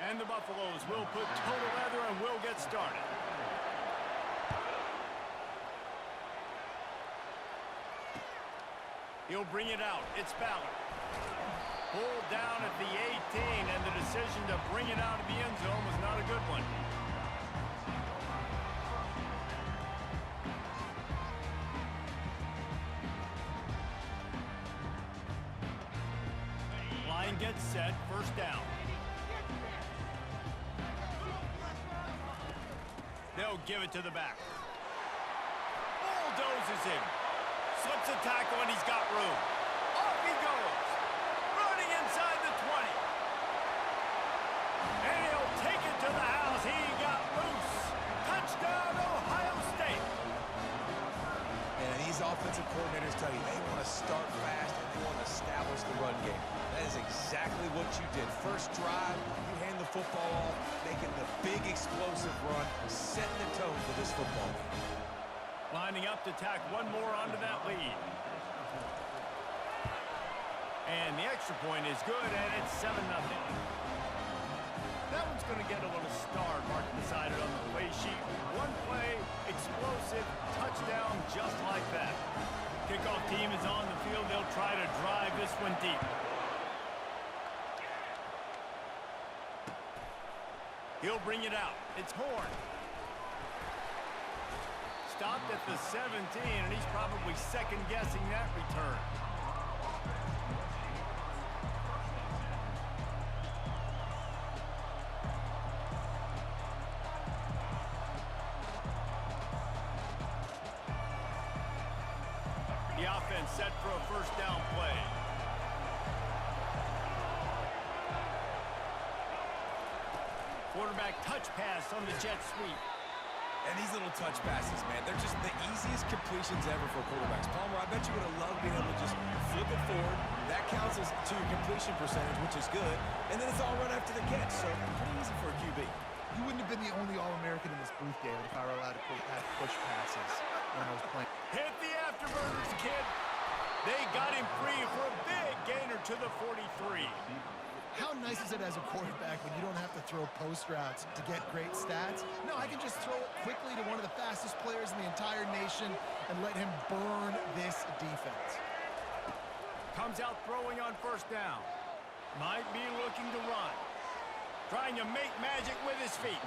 And the Buffaloes will put total leather and will get started. He'll bring it out. It's Ballard. Pulled down at the 18, and the decision to bring it out of the end zone was not a good one. Line gets set. First down. They'll give it to the back. Bulldozes him. Slips a tackle, and he's got room. Off he goes. Running inside the 20. And he'll take it to the house. He got loose. Touchdown, Ohio State. And these offensive coordinators tell you they want to start fast and they want to establish the run game. That is exactly what you did. First drive, you hand the football off, making the big explosive run, setting the tone for this football game. Lining up to tack one more onto that lead. And the extra point is good, and it's 7-0. That one's going to get a little star marked beside it on the play sheet. One play, explosive, touchdown, just like that. Kickoff team is on the field. They'll try to drive this one deep. He'll bring it out. It's Horn. Stopped at the 17, and he's probably second-guessing that return. The offense set for a first down play. Quarterback touch pass on the jet sweep. And these little touch passes, man, they're just the easiest completions ever for quarterbacks. Palmer, I bet you would have loved being able to just flip it forward. That counts as to your completion percentage, which is good. And then it's all run after the catch, so pretty easy for a QB. You wouldn't have been the only All-American in this booth, David, if I were allowed to push passes when I was playing. Hit the afterburners, kid. They got him free for a big gainer to the 43. How nice is it as a quarterback when you don't have to throw post routes to get great stats? No, I can just throw it quickly to one of the fastest players in the entire nation and let him burn this defense. Comes out throwing on first down. Might be looking to run. Trying to make magic with his feet.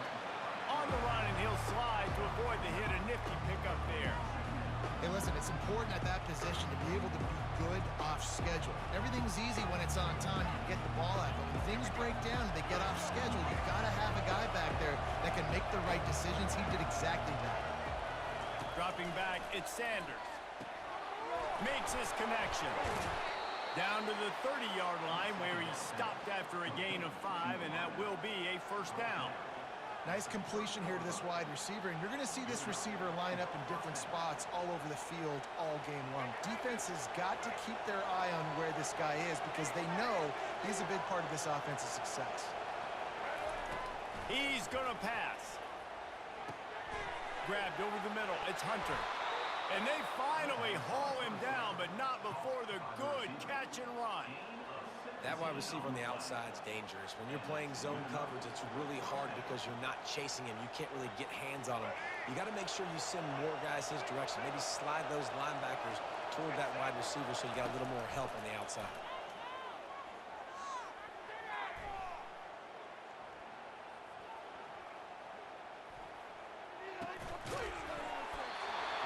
On the run, and he'll slide to avoid the hit. A nifty pickup there. Hey, listen, it's important at that position to be able to be good off schedule. Everything's easy when it's on time. You get the ball out, but when things break down and they get off schedule, you've got to have a guy back there that can make the right decisions. He did exactly that. Dropping back, it's Sanders. Makes his connection. Down to the 30-yard line where he stopped after a gain of 5, and that will be a first down. Nice completion here to this wide receiver, and you're going to see this receiver line up in different spots all over the field all game long. Defense has got to keep their eye on where this guy is because they know he's a big part of this offense's success. He's going to pass. Grabbed over the middle. It's Hunter. And they finally haul him down, but not before the good catch and run. That wide receiver on the outside is dangerous. When you're playing zone coverage, it's really hard because you're not chasing him. You can't really get hands on him. You got to make sure you send more guys his direction. Maybe slide those linebackers toward that wide receiver so you got a little more help on the outside.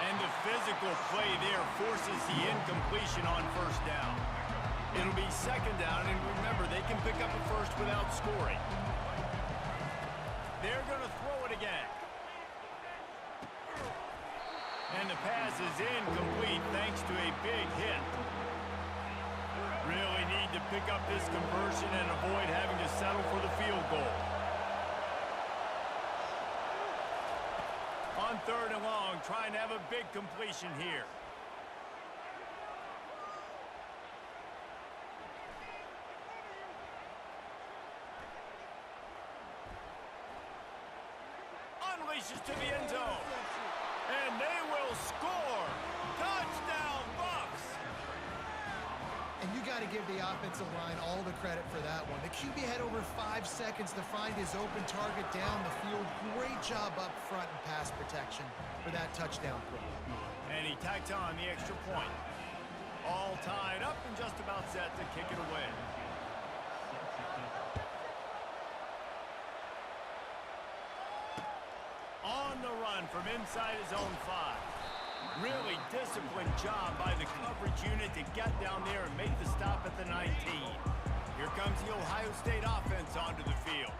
And the physical play there forces the incompletion on first down. It'll be second down, and remember, they can pick up a first without scoring. They're going to throw it again. And the pass is incomplete thanks to a big hit. Really need to pick up this conversion and avoid having to settle for the field goal. On third and long, trying to have a big completion here. Unleashes to the end zone. And they will score. Touchdown, Bucks. And you got to give the offensive line all the credit for that one. The QB had over 5 seconds to find his open target down the field. Great job up front in pass protection for that touchdown play. And he tacks on the extra point. All tied up and just about set to kick it away. On the run from inside his own 5. Really disciplined job by the coverage unit to get down there and make the stop at the 19. Here comes the Ohio State offense onto the field.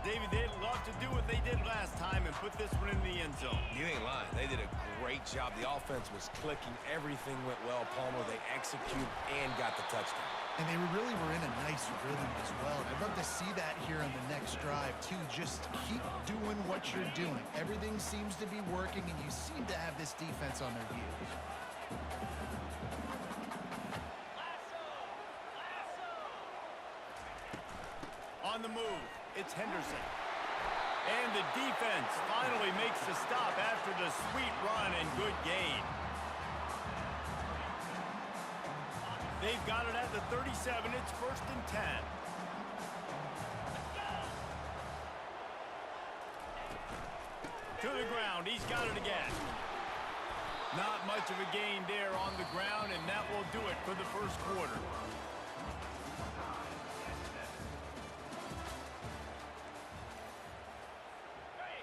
David, they'd love to do what they did last time and put this one in the end zone. You ain't lying. They did a great job. The offense was clicking. Everything went well. Palmer, they executed and got the touchdown. And they really were in a nice rhythm as well. I'd love to see that here on the next drive, too. Just keep doing what you're doing. Everything seems to be working, and you seem to have this defense on their heels. On the move, it's Henderson. And the defense finally makes the stop after the sweet run and good gain. They've got it at the 37. It's 1st and 10. To the ground. He's got it again. Not much of a gain there on the ground, and that will do it for the first quarter.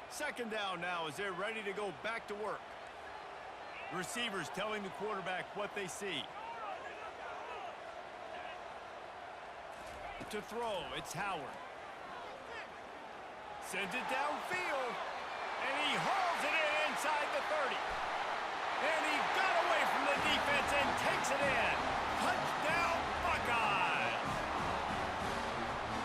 Second down now as they're ready to go back to work. Receivers telling the quarterback what they see. To throw, it's Howard. Sends it downfield. And he hauls it in inside the 30. And he got away from the defense and takes it in. Touchdown, Buckeyes!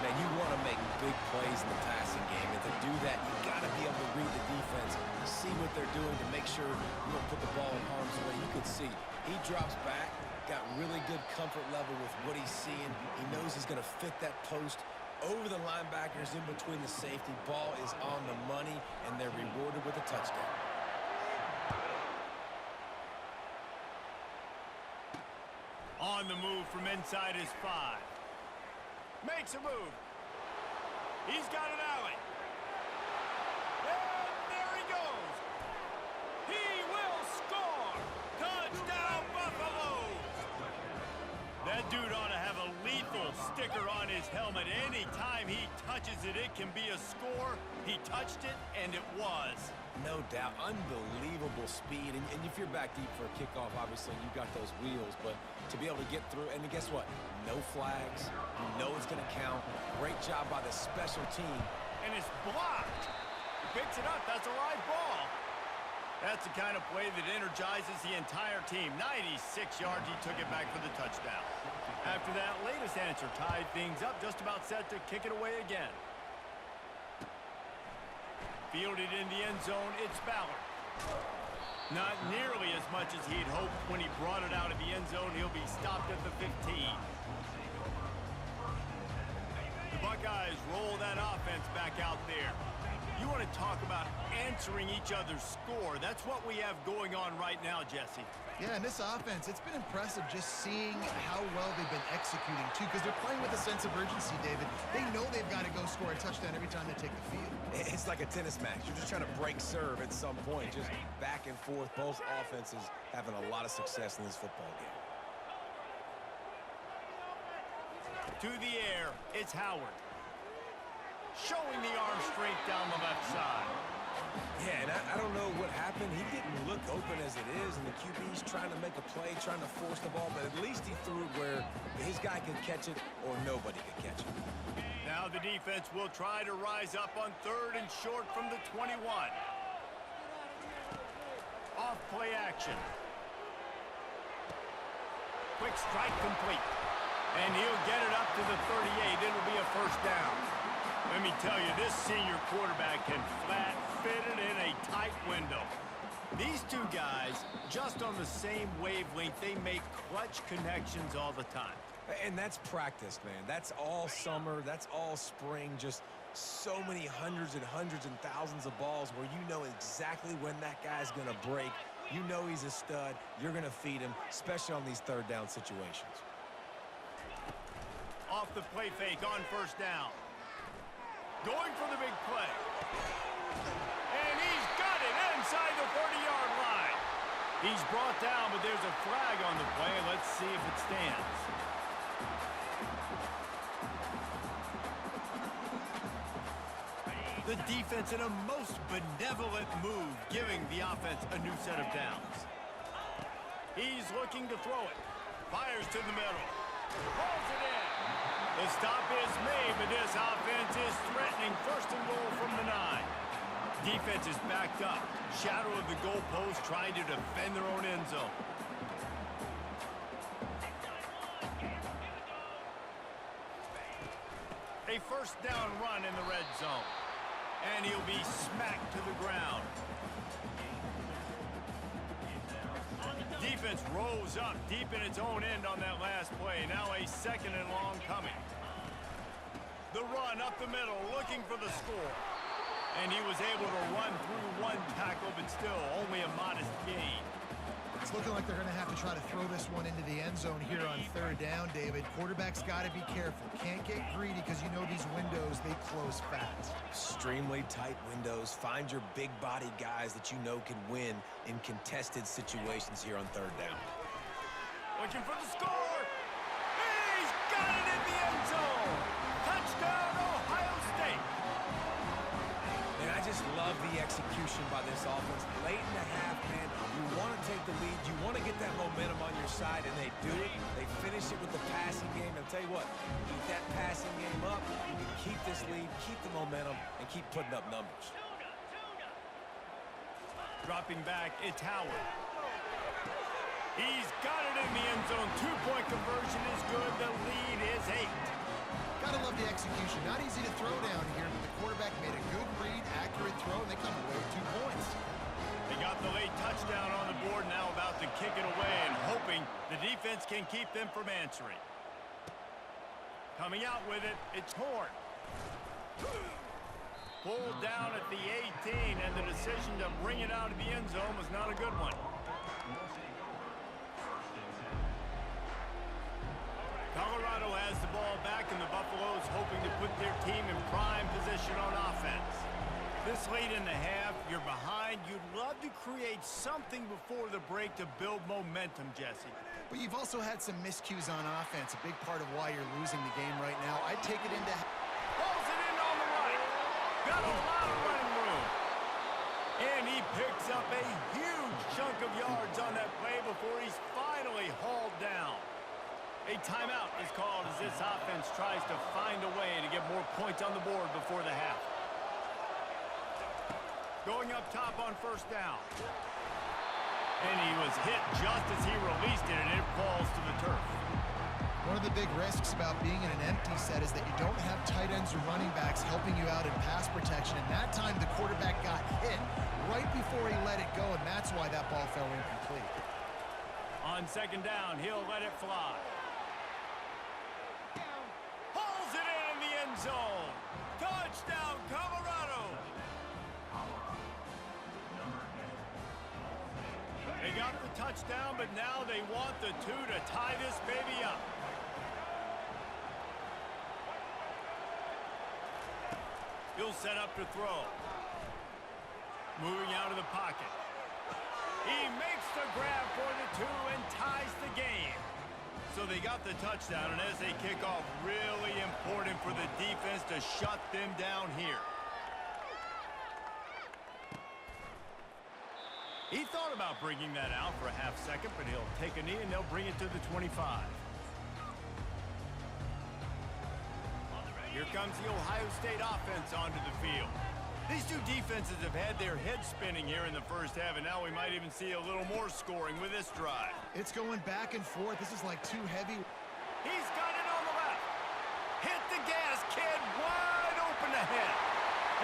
Man, you want to make big plays in the passing game. And to do that, you got to be able to read the defense, see what they're doing to make sure you don't put the ball in harm's way. You can see he drops back. Got really good comfort level with what he's seeing. He knows he's going to fit that post over the linebackers in between the safety. Ball is on the money, and they're rewarded with a touchdown. On the move from inside his 5. Makes a move. He's got an alley. And there he goes. He will score. Touchdown, Buffaloes. That dude ought to have a lethal sticker on his helmet. Anytime he touches it, it can be a score. He touched it, and it was. No doubt. Unbelievable speed. And if you're back deep for a kickoff, obviously, you got those wheels. But to be able to get through, and guess what? No flags. You know it's going to count. Great job by the special team. And it's blocked. He picks it up. That's a live ball. That's the kind of play that energizes the entire team. 96 yards. He took it back for the touchdown. After that latest answer tied things up, just about set to kick it away again. Fielded in the end zone, it's Ballard. Not nearly as much as he'd hoped when he brought it out of the end zone. He'll be stopped at the 15. The Buckeyes roll that offense back out there. You want to talk about answering each other's score. That's what we have going on right now, Jesse. Yeah, and this offense, it's been impressive just seeing how well they've been executing, too, because they're playing with a sense of urgency, David. They know they've got to go score a touchdown every time they take the field. It's like a tennis match. You're just trying to break serve at some point, just back and forth. Both offenses having a lot of success in this football game. To the air, it's Howard. Showing the arm strength down the left side. Yeah, and I don't know what happened. He didn't look open as it is, and the QB's trying to make a play, trying to force the ball, but at least he threw it where his guy could catch it or nobody could catch it. Now the defense will try to rise up on 3rd and short from the 21. Off play action. Quick strike complete. And he'll get it up to the 38. It'll be a first down. Let me tell you, this senior quarterback can flat fit it in a tight window. These two guys, just on the same wavelength, they make clutch connections all the time. And that's practice, man. That's all summer. That's all spring. Just so many hundreds and thousands of balls where you know exactly when that guy's going to break. You know he's a stud. You're going to feed him, especially on these 3rd down situations. Off the play fake on first down. Going for the big play. And he's got it inside the 30-yard line. He's brought down, but there's a flag on the play. Let's see if it stands. The defense in a most benevolent move, giving the offense a new set of downs. He's looking to throw it. Fires to the middle. Pulls it in. The stop is made, but this offense is threatening first and goal from the 9. Defense is backed up. Shadow of the goalpost, trying to defend their own end zone. A first down run in the red zone. And he'll be smacked to the ground. Defense rolls up deep in its own end on that last play. Now a second and long coming. The run up the middle, looking for the score. And he was able to run through one tackle, but still only a modest gain. It's looking like they're going to have to try to throw this one into the end zone here on third down, David. Quarterback's got to be careful. Can't get greedy because you know these windows, they close fast. Extremely tight windows. Find your big-bodied guys that you know can win in contested situations here on third down. Looking for the score. He's got it in the end zone. Touchdown, Ohio State. And I just love the execution by this offense. Late in the half, man, you want to take the lead. You want to get that momentum on your side, and they do it. They finish it with the passing game. I'll tell you what, keep that passing game up. You can keep this lead, keep the momentum, and keep putting up numbers. Dropping back, it's Howard. He's got it in the end zone. Two-point conversion is good. The lead is 8. Gotta love the execution. Not easy to throw down here, but the quarterback made a good read, accurate throw, and they come away with 2 points. They got the late touchdown on the board, now about to kick it away and hoping the defense can keep them from answering. Coming out with it, it's Horn. Pulled down at the 18, and the decision to bring it out of the end zone was not a good one. Colorado has the ball back, and the Buffaloes hoping to put their team in prime position on offense. This late in the half, you're behind. You'd love to create something before the break to build momentum, Jesse. But you've also had some miscues on offense, a big part of why you're losing the game right now. I'd take it into... Pulls it in on the right. Got a lot of running room. And he picks up a huge chunk of yards on that play before he's finally hauled down. A timeout is called as this offense tries to find a way to get more points on the board before the half. Going up top on first down. And he was hit just as he released it, and it falls to the turf. One of the big risks about being in an empty set is that you don't have tight ends or running backs helping you out in pass protection. And that time the quarterback got hit right before he let it go, and that's why that ball fell incomplete. On second down, he'll let it fly. Pulls it in the end zone. Touchdown, Colorado. They got the touchdown, but now they want the 2 to tie this baby up. He'll set up to throw. Moving out of the pocket. He makes the grab for the 2 and ties the game. So they got the touchdown, and as they kick off, really important for the defense to shut them down here. He thought about bringing that out for a half second, but he'll take a knee and they'll bring it to the 25. Here comes the Ohio State offense onto the field. These two defenses have had their heads spinning here in the first half, and now we might even see a little more scoring with this drive. It's going back and forth. This is like too heavy. He's got it on the left. Hit the gas, kid. Wide open ahead.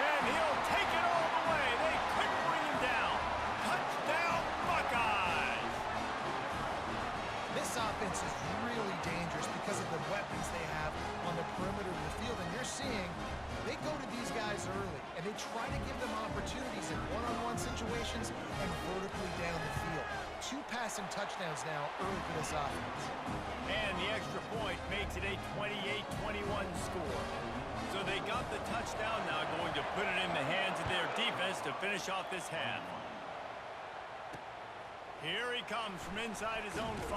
And he'll take it all the way. They couldn't bring him down. Touchdown, Buckeyes. This offense is really dangerous because of the weapons they have on the perimeter of the field. And you're seeing they go to these guys early, and they try to give them opportunities in one-on-one situations and vertically down the field. 2 passing touchdowns now early for this offense. And the extra point makes it a 28-21 score. So they got the touchdown, now going to put it in the hands of their defense to finish off this half. Here he comes from inside his own 5.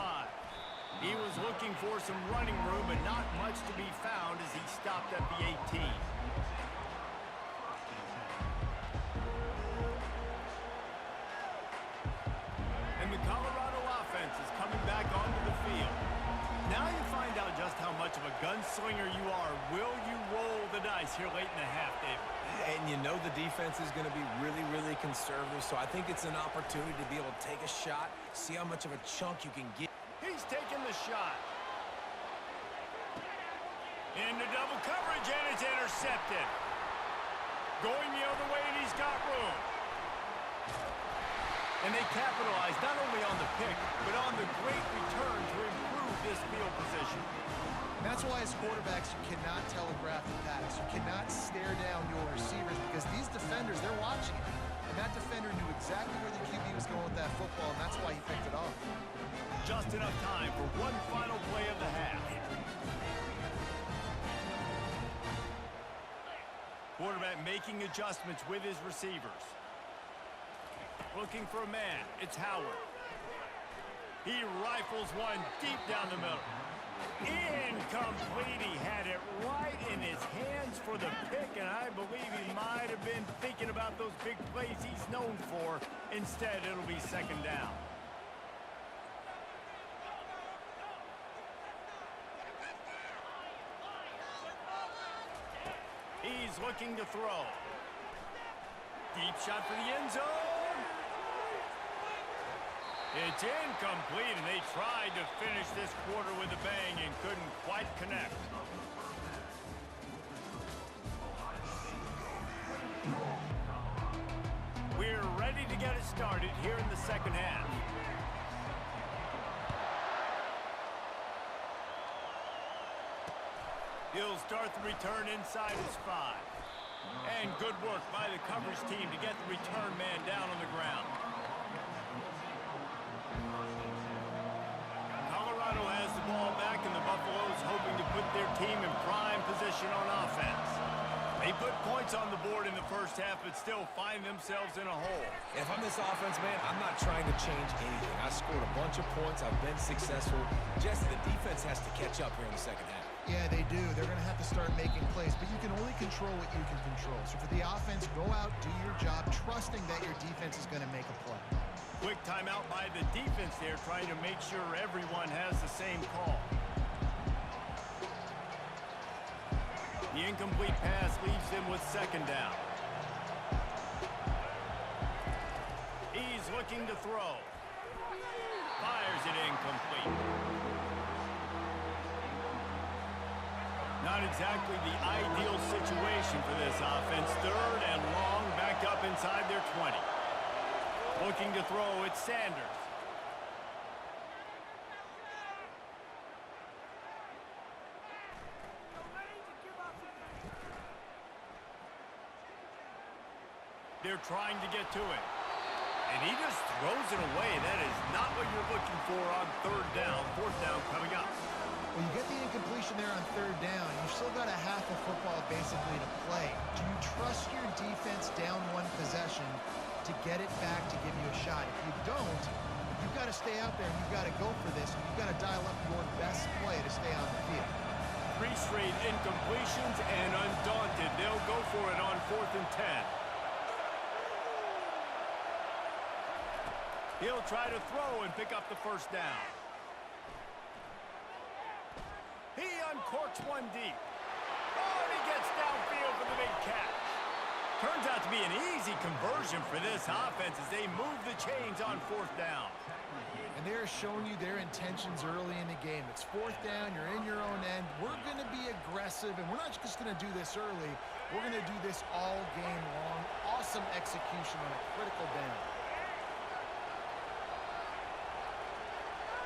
He was looking for some running room, but not much to be found as he stopped at the 18. And the Colorado offense is coming back onto the field. Now you find out just how much of a gunslinger you are. Will you roll the dice here late in the half, David? And you know the defense is going to be really, really conservative, so I think it's an opportunity to be able to take a shot, see how much of a chunk you can get. He's taking the shot. Into double coverage, and it's intercepted. Going the other way, and he's got room. And they capitalize not only on the pick, but on the great return to improve this field position. That's why as quarterbacks, you cannot telegraph the pass. You cannot stare down your receivers because these defenders, they're watching it. And that defender knew exactly where the QB was going with that football, and that's why he picked it off. Just enough time for one final play of the half. Quarterback making adjustments with his receivers. Looking for a man. It's Howard. He rifles one deep down the middle. Incomplete. He had it right in his hands for the pick, and I believe he might have been thinking about those big plays he's known for. Instead, it'll be second down. He's looking to throw. Deep shot for the end zone. It's incomplete, and they tried to finish this quarter with a bang and couldn't quite connect. We're ready to get it started here in the second half. He'll start the return inside his 5. And good work by the coverage team to get the return man down on the ground. Colorado has the ball back, and the Buffaloes hoping to put their team in prime position on offense. They put points on the board in the first half, but still find themselves in a hole. If I'm this offense, man, I'm not trying to change anything. I scored a bunch of points. I've been successful. Jesse, the defense has to catch up here in the second half. Yeah, they do. They're going to have to start making plays, but you can only control what you can control. So for the offense, go out, do your job, trusting that your defense is going to make a play. Quick timeout by the defense there, trying to make sure everyone has the same call. The incomplete pass leaves them with second down. He's looking to throw. Fires it incomplete. Not exactly the ideal situation for this offense. Third and long, back up inside their 20. Looking to throw, it's Sanders. They're trying to get to it. And he just throws it away. That is not what you're looking for on third down. Fourth down coming up. Well, you get the incompletion there on third down. You've still got a half of football basically to play. Do you trust your defense down one possession to get it back to give you a shot? If you don't, you've got to stay out there and you've got to go for this. You've got to dial up your best play to stay on the field. 3 straight incompletions, and undaunted, they'll go for it on 4th and 10. He'll try to throw and pick up the first down. He uncorks one deep. Oh, and he gets downfield for the big catch. Turns out to be an easy conversion for this offense as they move the chains on 4th down. And they're showing you their intentions early in the game. It's 4th down, you're in your own end. We're going to be aggressive, and we're not just going to do this early. We're going to do this all game long. Awesome execution on a critical down.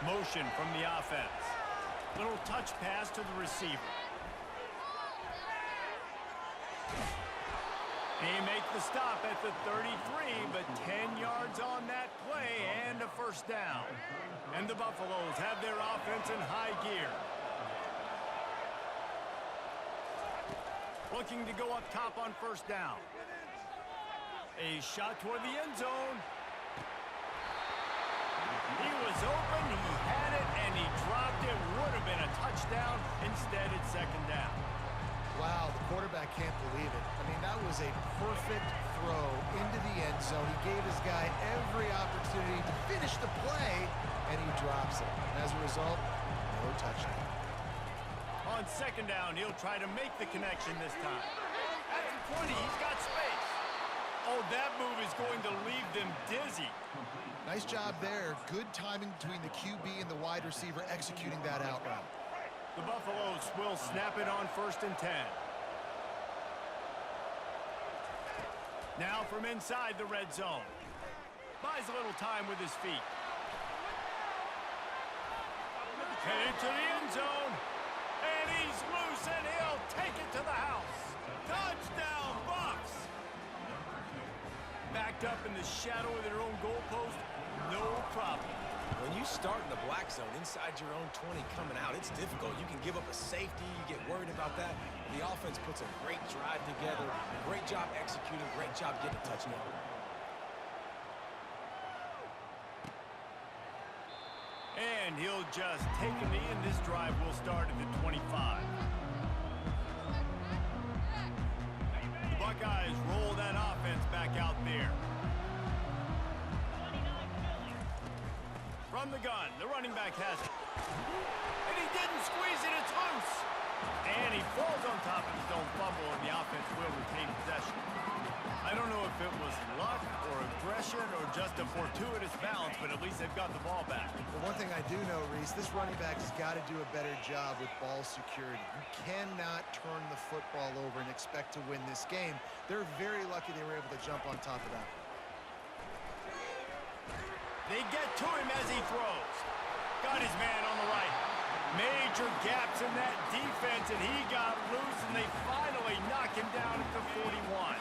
Motion from the offense. Little touch pass to the receiver. He makes the stop at the 33, but 10 yards on that play and a first down. And the Buffaloes have their offense in high gear. Looking to go up top on first down. A shot toward the end zone. He was open, he had it, and he dropped it. Would have been a touchdown. Instead, it's second down. Wow, the quarterback can't believe it. I mean, that was a perfect throw into the end zone. He gave his guy every opportunity to finish the play, and he drops it. And as a result, no touchdown. On second down, he'll try to make the connection this time. At the 20, he's got space. Oh, that move is going to leave them dizzy. Nice job there. Good timing between the QB and the wide receiver executing that out route. The Buffaloes will snap it on 1st and 10. Now from inside the red zone. Buys a little time with his feet. Headed to the end zone. And he's loose, and he'll take it to the house. Touchdown, Bucks! Backed up in the shadow of their own goalpost, no problem. When you start in the black zone inside your own 20 coming out, it's difficult. You can give up a safety. You get worried about that. The offense puts a great drive together. Great job executing. Great job getting a touchdown. And he'll just take a knee, and this drive will start at the 25. The Buckeyes roll that offense back out there. From the gun, the running back has it. And he didn't squeeze it, it's loose. And he falls on top of his own fumble, and the offense will retain possession. I don't know if it was luck or aggression or just a fortuitous bounce, but at least they've got the ball back. The one thing I do know, Reese, this running back has got to do a better job with ball security. You cannot turn the football over and expect to win this game. They're very lucky they were able to jump on top of that. They get to him as he throws. Got his man on the right. Major gaps in that defense, and he got loose, and they finally knock him down at the 41.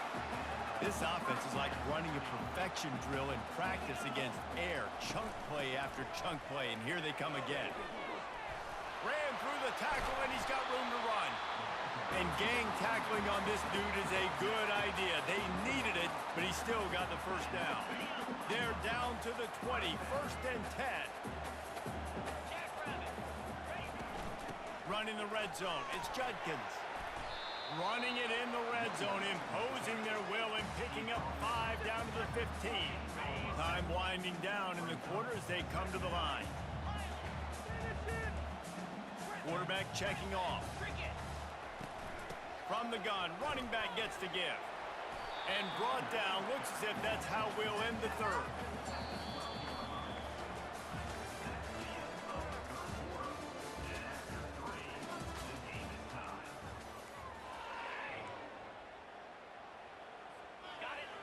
This offense is like running a perfection drill in practice against air. Chunk play after chunk play, and here they come again. Ran through the tackle, and he's got room to run. And gang tackling on this dude is a good idea. They needed it, but he still got the first down. They're down to the 20, 1st and 10. Running the red zone, it's Judkins. Running it in the red zone, imposing their will and picking up 5 down to the 15. Time winding down in the quarter as they come to the line. Quarterback checking off. From the gun, running back gets to give. And brought down, looks as if that's how we'll end the third.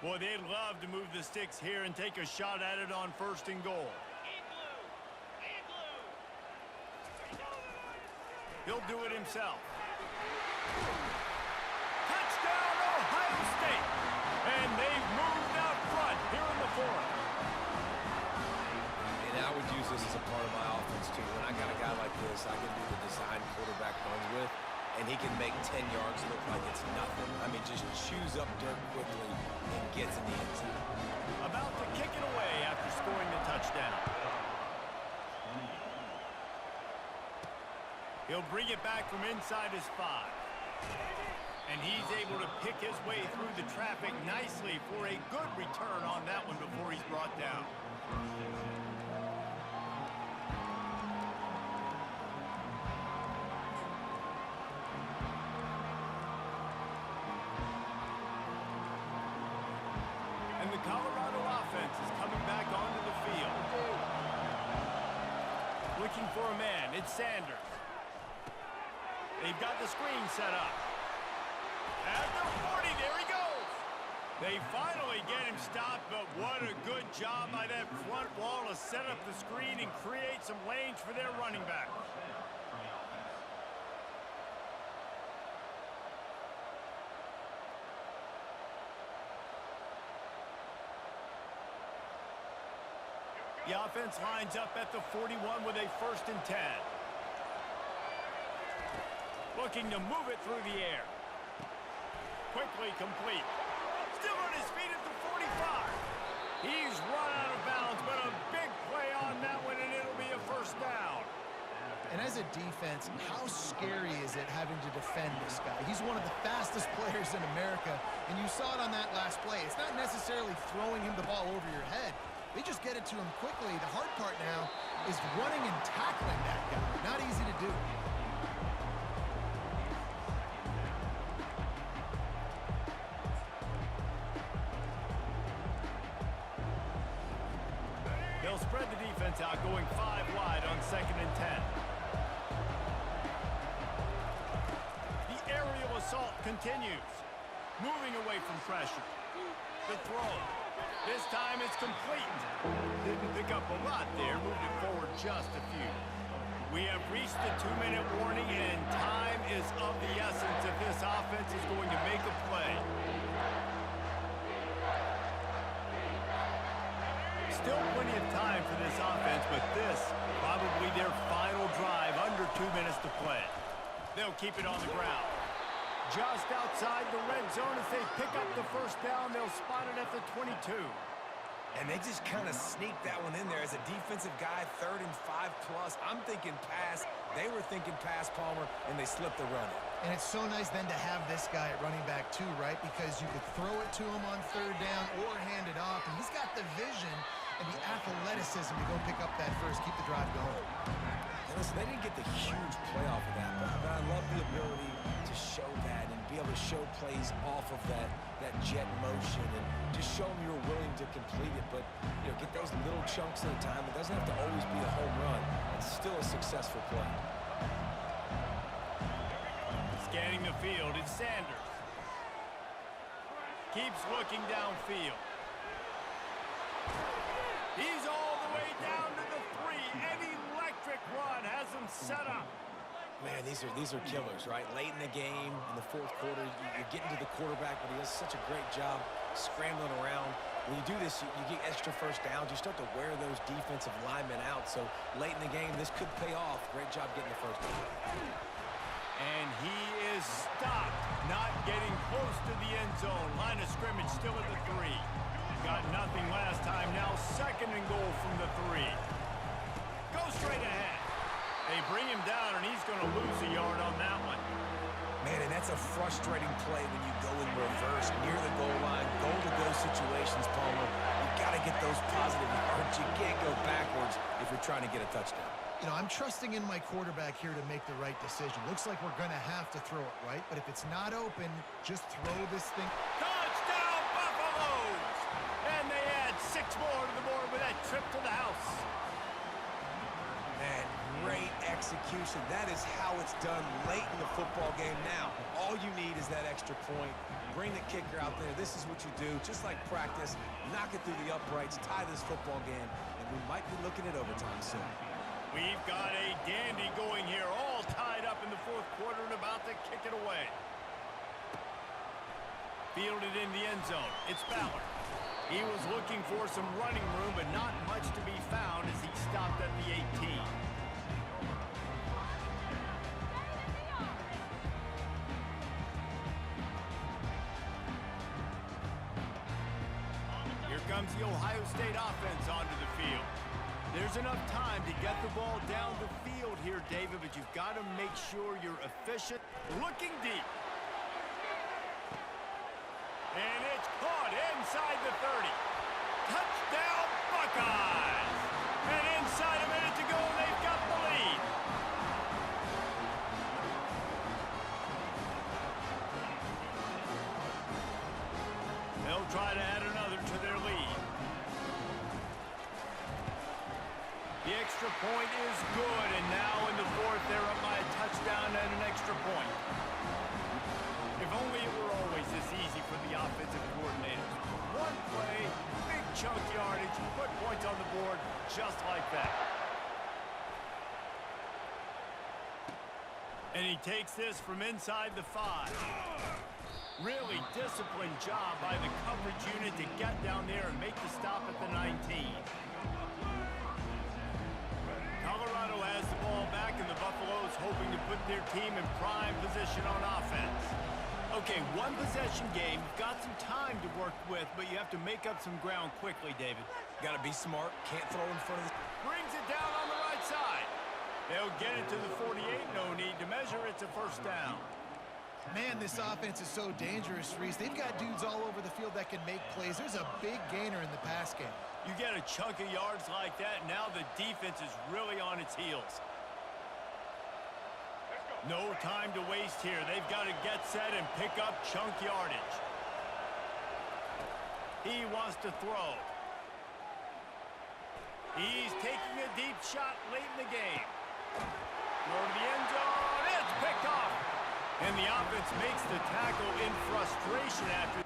Boy, they'd love to move the sticks here and take a shot at it on 1st and goal. He'll do it himself. Touchdown, Ohio State! And they've moved out front here in the 4th. And I would use this as a part of my offense, too. When I got a guy like this, I can do the design quarterback runs with, and he can make 10 yards look like it's nothing. I mean, just chews up dirt quickly and gets in the end zone. About to kick it away after scoring the touchdown. He'll bring it back from inside his 5. And he's able to pick his way through the traffic nicely for a good return on that one before he's brought down. And the Colorado offense is coming back onto the field. Looking for a man, it's Sanders. They've got the screen set up. At the 40, there he goes. They finally get him stopped, but what a good job by that front wall to set up the screen and create some lanes for their running back. The offense lines up at the 41 with a 1st and 10. Looking to move it through the air. Quickly complete. Still on his feet at the 45. He's run out of bounds, but a big play on that one, and it'll be a 1st down. And as a defense, how scary is it having to defend this guy? He's one of the fastest players in America, and you saw it on that last play. It's not necessarily throwing him the ball over your head. They just get it to him quickly. The hard part now is running and tackling that guy. Not easy to do. They'll spread the defense out, going 5 wide on 2nd and 10. The aerial assault continues. Moving away from pressure. The throw. This time it's complete. Didn't pick up a lot there. Moved it forward just a few. We have reached the 2-minute warning, and time is of the essence if this offense is going to make a play. Still plenty of time for this offense, but this probably their final drive, under 2 minutes to play. They'll keep it on the ground. Just outside the red zone as they pick up the 1st down. They'll spot it at the 22. And they just kind of sneaked that one in there as a defensive guy, 3rd and 5+. I'm thinking pass. They were thinking pass, Palmer, and they slipped the run. And it's so nice then to have this guy at running back too, right? Because you could throw it to him on 3rd down or hand it off, and he's got the vision and the athleticism to go pick up that first, keep the drive going. And listen, they didn't get the huge play off of that, but I love the ability to show that and be able to show plays off of that jet motion and just show them you're willing to complete it. But, you know, get those little chunks at a time. It doesn't have to always be a home run. It's still a successful play. Scanning the field, it's Sanders. Keeps looking downfield. He's all the way down to the 3. An electric run has him set up. Man, these are killers, right? Late in the game, in the 4th quarter, you're getting to the quarterback, but he does such a great job scrambling around. When you do this, you get extra 1st downs. You start to wear those defensive linemen out. So late in the game, this could pay off. Great job getting the 1st down. And he is stopped, not getting close to the end zone. Line of scrimmage still at the 3. Got nothing last time. Now 2nd and goal from the 3. Go straight ahead. They bring him down, and he's going to lose a yard on that one. Man, and that's a frustrating play when you go in reverse near the goal line. Goal-to-go situations, Palmer. You got to get those positive yards. You can't go backwards if you're trying to get a touchdown. You know, I'm trusting in my quarterback here to make the right decision. Looks like we're going to have to throw it, right? But if it's not open, just throw this thing. Touchdown, Buffaloes! And they add 6 more to the board with that trip to the house. Man, great execution. That is how it's done late in the football game. Now, all you need is that extra point. Bring the kicker out there. This is what you do. Just like practice, knock it through the uprights, tie this football game, and we might be looking at overtime soon. We've got a dandy going here, all tied up in the 4th quarter and about to kick it away. Fielded in the end zone. It's Ballard. He was looking for some running room, but not much to be found as he stopped at the 18. Here comes the Ohio State offense onto the field. There's enough time to get the ball down the field here, David, but you've got to make sure you're efficient. Looking deep. And it's caught inside the 30. Touchdown, Buckeyes! And inside a minute to go, they've got the lead. They'll try to add another to their lead. The extra point is good, and now in the 4th, they're up by a touchdown and an extra point. If only it were always this easy for the offensive coordinators. One play, big chunk yardage, put points on the board just like that. And he takes this from inside the 5. Really disciplined job by the coverage unit to get down there and make the stop at the 19. defense hoping to put their team in prime position on offense. Okay, one possession game. You've got some time to work with, but you have to make up some ground quickly, David. Got to be smart. Can't throw in front of the... Brings it down on the right side. They'll get it to the 48. No need to measure. It's a first down. Man, this offense is so dangerous, Reese. They've got dudes all over the field that can make plays. There's a big gainer in the pass game. You get a chunk of yards like that, now the defense is really on its heels. No time to waste here. They've got to get set and pick up chunk yardage. He wants to throw. He's taking a deep shot late in the game. Throw to the end zone. It's picked off. And the offense makes the tackle in frustration after